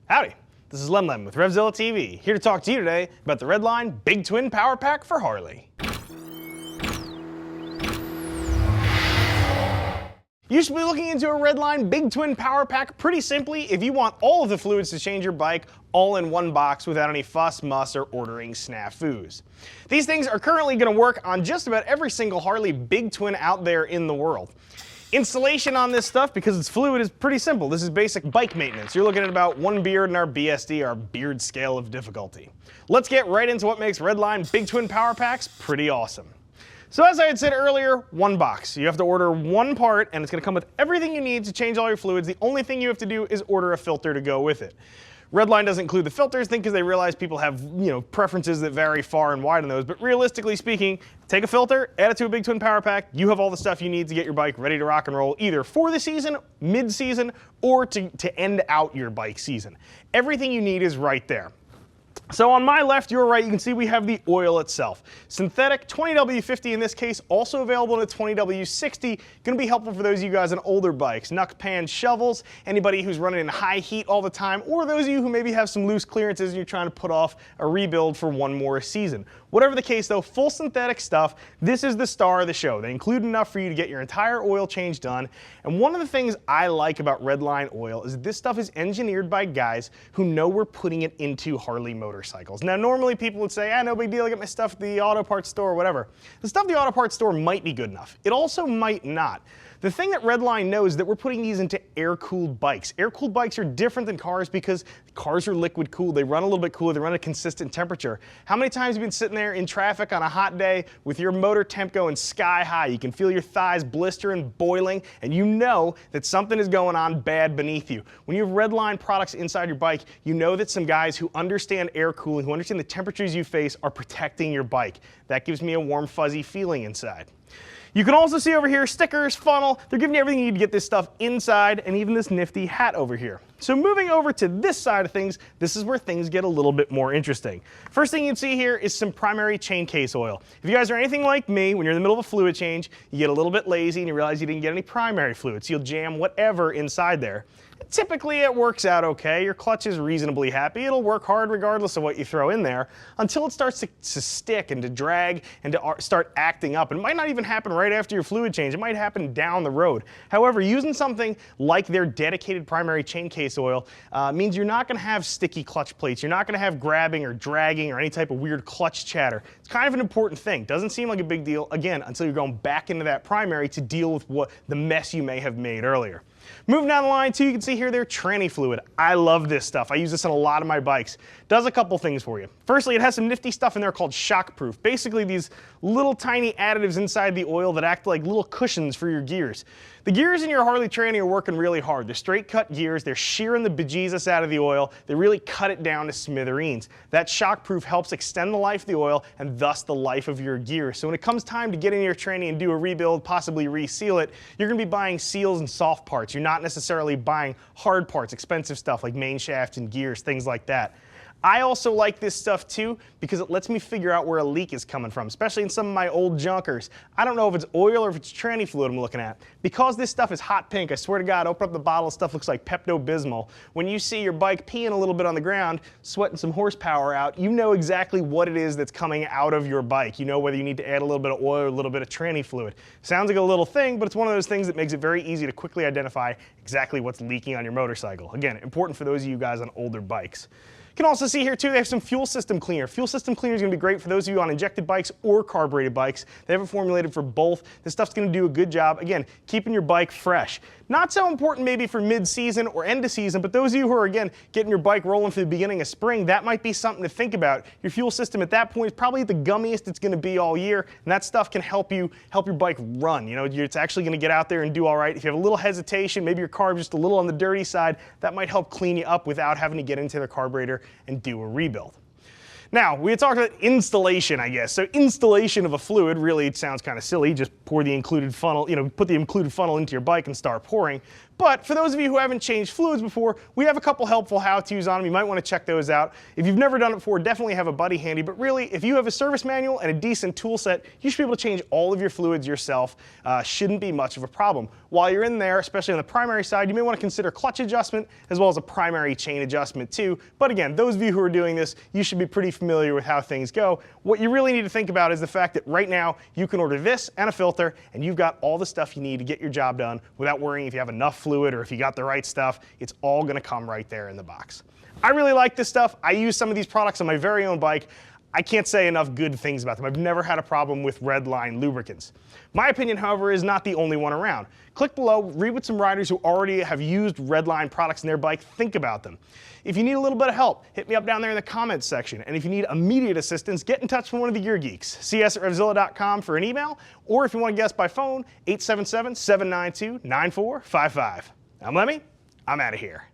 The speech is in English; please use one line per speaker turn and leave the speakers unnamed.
Howdy, this is Lem with RevZilla TV, here to talk to you today about the Redline Big Twin PowerPack for Harley. You should be looking into a Redline Big Twin PowerPack pretty simply if you want all of the fluids to change your bike all in one box without any fuss, muss, or ordering snafus. These things are currently going to work on just about every single Harley Big Twin out there in the world. Installation on this stuff, because it's fluid, is pretty simple. This is basic bike maintenance. You're looking at about one beard in our BSD, our beard scale of difficulty. Let's get right into what makes Redline Big Twin PowerPacks pretty awesome. So as I had said earlier, one box. You have to order one part, and it's going to come with everything you need to change all your fluids. The only thing you have to do is order a filter to go with it. Redline doesn't include the filters, because they realize people have, preferences that vary far and wide on those. But realistically speaking, take a filter, add it to a Big Twin PowerPack. You have all the stuff you need to get your bike ready to rock and roll, either for the season, mid-season, or to end out your bike season. Everything you need is right there. So on my left, your right, you can see we have the oil itself. Synthetic 20W50 in this case, also available in a 20W60. Going to be helpful for those of you guys on older bikes, knuck pan shovels, anybody who's running in high heat all the time, or those of you who maybe have some loose clearances and you're trying to put off a rebuild for one more season. Whatever the case though, full synthetic stuff, this is the star of the show. They include enough for you to get your entire oil change done. And one of the things I like about Redline oil is this stuff is engineered by guys who know we're putting it into Harley motorcycles. Now normally people would say, no big deal, I get my stuff at the auto parts store or whatever. The stuff at the auto parts store might be good enough. It also might not. The thing that Redline knows is that we're putting these into air-cooled bikes. Air-cooled bikes are different than cars because cars are liquid-cooled. They run a little bit cooler. They run at a consistent temperature. How many times have you been sitting there in traffic on a hot day with your motor temp going sky high? You can feel your thighs blistering, boiling, and you know that something is going on bad beneath you. When you have Redline products inside your bike, you know that some guys who understand air cooling, who understand the temperatures you face, are protecting your bike. That gives me a warm, fuzzy feeling inside. You can also see over here stickers, funnel. They're giving you everything you need to get this stuff inside, and even this nifty hat over here. So moving over to this side of things, this is where things get a little bit more interesting. First thing you can see here is some primary chain case oil. If you guys are anything like me, when you're in the middle of a fluid change, you get a little bit lazy and you realize you didn't get any primary fluid, so you'll jam whatever inside there. Typically it works out okay. Your clutch is reasonably happy. It'll work hard regardless of what you throw in there until it starts to stick and to drag and to start acting up. And it might not even happen right after your fluid change. It might happen down the road. However, using something like their dedicated primary chain case oil means you're not going to have sticky clutch plates. You're not going to have grabbing or dragging or any type of weird clutch chatter. It's kind of an important thing. Doesn't seem like a big deal, again, until you're going back into that primary to deal with the mess you may have made earlier. Moving down the line too, you can see here their tranny fluid. I love this stuff. I use this on a lot of my bikes. Does a couple things for you. Firstly, it has some nifty stuff in there called shockproof. Basically these little tiny additives inside the oil that act like little cushions for your gears. The gears in your Harley tranny are working really hard. They're straight cut gears. They're shearing the bejesus out of the oil. They really cut it down to smithereens. That shockproof helps extend the life of the oil and thus the life of your gears. So when it comes time to get in your tranny and do a rebuild, possibly reseal it, you're going to be buying seals and soft parts. You're not necessarily buying hard parts, expensive stuff like main shafts and gears, things like that. I also like this stuff too because it lets me figure out where a leak is coming from, especially in some of my old junkers. I don't know if it's oil or if it's tranny fluid I'm looking at. Because this stuff is hot pink, I swear to God, open up the bottle, stuff looks like Pepto-Bismol. When you see your bike peeing a little bit on the ground, sweating some horsepower out, you know exactly what it is that's coming out of your bike. You know whether you need to add a little bit of oil or a little bit of tranny fluid. Sounds like a little thing, but it's one of those things that makes it very easy to quickly identify exactly what's leaking on your motorcycle. Again, important for those of you guys on older bikes. You can also see here too, they have some fuel system cleaner. Fuel system cleaner is going to be great for those of you on injected bikes or carbureted bikes. They have it formulated for both. This stuff's going to do a good job, again, keeping your bike fresh. Not so important maybe for mid-season or end of season, but those of you who are, again, getting your bike rolling for the beginning of spring, that might be something to think about. Your fuel system at that point is probably the gummiest it's going to be all year, and that stuff can help your bike run. It's actually going to get out there and do all right. If you have a little hesitation, maybe your carb just a little on the dirty side, that might help clean you up without having to get into the carburetor and do a rebuild. Now, we had talked about installation, I guess. So installation of a fluid, really, it sounds kind of silly. Just pour the included funnel, put the included funnel into your bike and start pouring. But for those of you who haven't changed fluids before, we have a couple helpful how-tos on them. You might want to check those out. If you've never done it before, definitely have a buddy handy. But really, if you have a service manual and a decent tool set, you should be able to change all of your fluids yourself. Shouldn't be much of a problem. While you're in there, especially on the primary side, you may want to consider clutch adjustment as well as a primary chain adjustment too. But again, those of you who are doing this, you should be pretty familiar with how things go. What you really need to think about is the fact that right now you can order this and a filter and you've got all the stuff you need to get your job done without worrying if you have enough fluid or if you got the right stuff. It's all going to come right there in the box. I really like this stuff. I use some of these products on my very own bike. I can't say enough good things about them. I've never had a problem with Redline lubricants. My opinion, however, is not the only one around. Click below, read what some riders who already have used Redline products in their bike think about them. If you need a little bit of help, hit me up down there in the comments section. And if you need immediate assistance, get in touch with one of the gear geeks. See us at RevZilla.com for an email, or if you want to guest by phone, 877-792-9455. I'm Lemmy. I'm out of here.